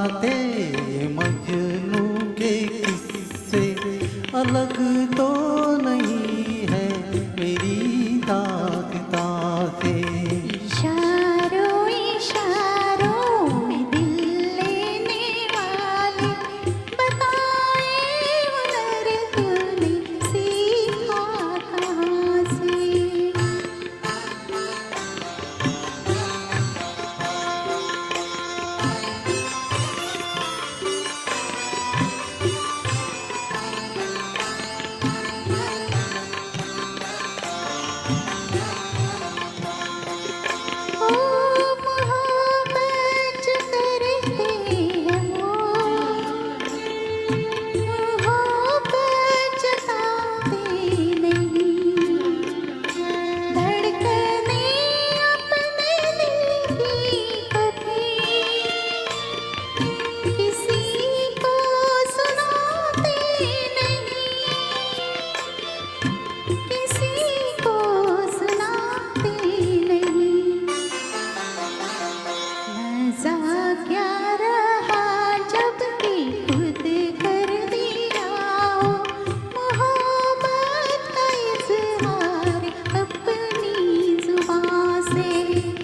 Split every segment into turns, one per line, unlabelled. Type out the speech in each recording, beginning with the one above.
बातें मजनू के किस्से अलग तो नहीं है मेरी दास्तां से।
इशारों इशारों में दिल लेने वाले बताए हुनर तूने सीखा कहाँ से।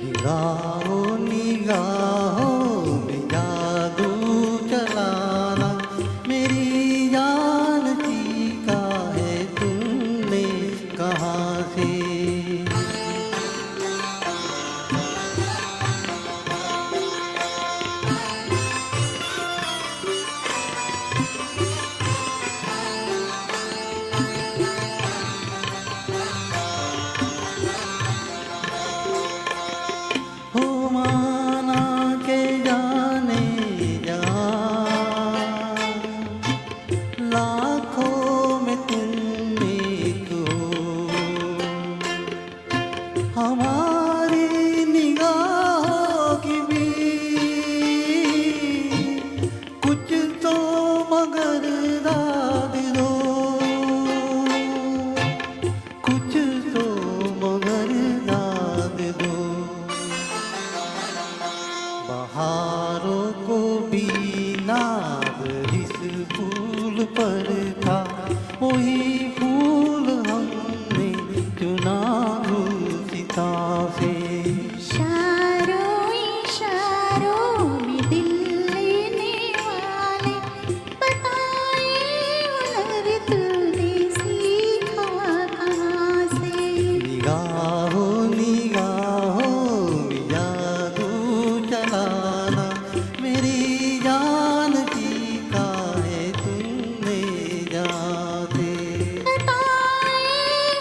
निगाहों निगाहों में जादू चलाना मेरी जान चीखा है तुमने कहाँ से। माना के जाने जा लाखों में तुम एक हो, हमारी निगाहों की भी कुछ तो मगर दाद दो, कुछ तो मगर दाद दो। बहारों को भी नाज इस फूल पर था, वही फूल हमने चुना गुलसिता से।
इशारों इशारों में दिल लेने वाले बताए हुनर तूने सीखा कहाँ से।
निगाहों निगाहों में जादू चलाना मेरी जान चीखा है तुमने जाते।
बताए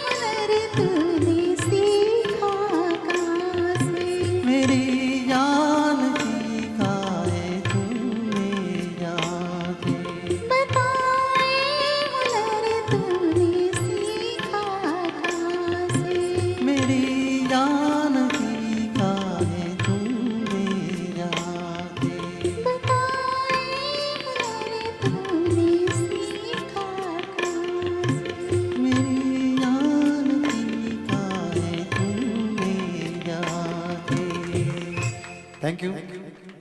हुनर तूने सीखा कहाँ से।
मेरी जान चीखा है तुमने जाते।
बताए हुनर तूने सीखा कहाँ से।
मेरी जान चीखा है तुमने जाते।
बताए हुनर तूने सीखा कहाँ से।
मेरी जान चीखा है तुमने जाते। Thank you.